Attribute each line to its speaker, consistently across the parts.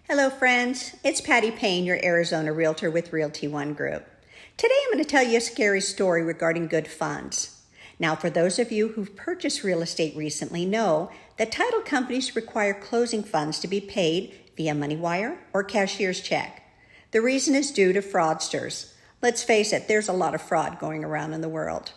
Speaker 1: Hello friends, it's Patti Payne, your Arizona Realtor with Realty One Group. Today I'm going to tell you a scary story regarding good funds. Now for those of you who've purchased real estate recently know that title companies require closing funds to be paid via money wire or cashier's check. The reason is due to fraudsters. Let's face it, there's a lot of fraud going around in the world.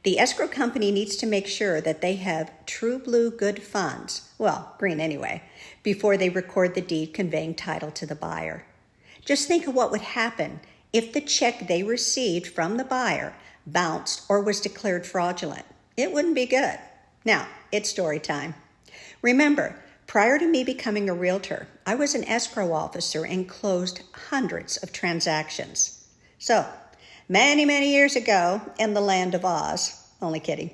Speaker 1: The escrow company needs to make sure that they have true blue good funds, well, green anyway, before they record the deed conveying title to the buyer. Just think of what would happen if the check they received from the buyer bounced or was declared fraudulent. It wouldn't be good. Now, it's story time. Remember, prior to me becoming a realtor, I was an escrow officer and closed hundreds of transactions. So, many years ago in the land of Oz, only kidding,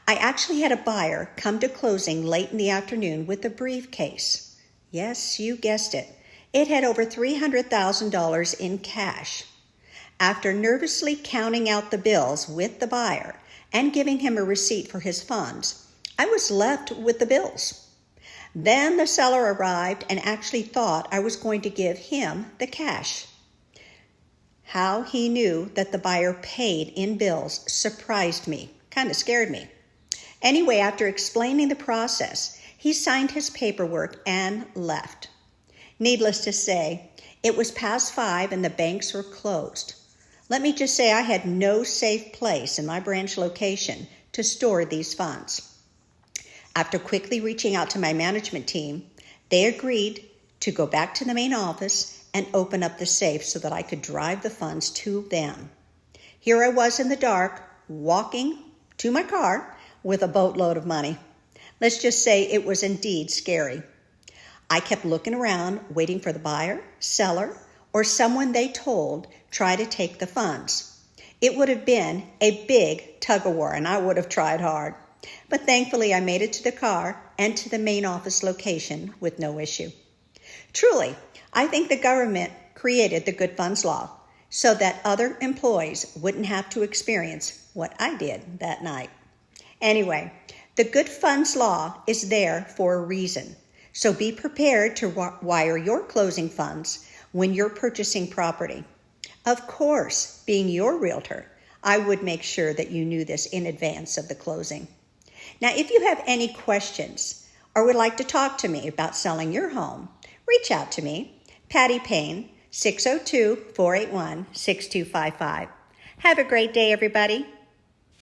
Speaker 1: I actually had a buyer come to closing late in the afternoon with a briefcase. Yes, you guessed it. It had over $300,000 in cash. After nervously counting out the bills with the buyer and giving him a receipt for his funds, I was left with the bills. Then the seller arrived and actually thought I was going to give him the cash. How he knew that the buyer paid in bills surprised me, kind of scared me. Anyway, after explaining the process, he signed his paperwork and left. Needless to say, it was past 5 and the banks were closed. Let me just say I had no safe place in my branch location to store these funds. After quickly reaching out to my management team, they agreed to go back to the main office and open up the safe so that I could drive the funds to them. Here I was in the dark, walking to my car with a boatload of money. Let's just say it was indeed scary. I kept looking around, waiting for the buyer, seller, or someone they told try to take the funds. It would have been a big tug-of-war, and I would have tried hard. But thankfully, I made it to the car and to the main office location with no issue. Truly, I think the government created the Good Funds Law so that other employees wouldn't have to experience what I did that night. Anyway, the Good Funds Law is there for a reason. So be prepared to wire your closing funds when you're purchasing property. Of course, being your realtor, I would make sure that you knew this in advance of the closing. Now, if you have any questions or would like to talk to me about selling your home, reach out to me. Patti Payne, 602-481-6255. Have a great day, everybody.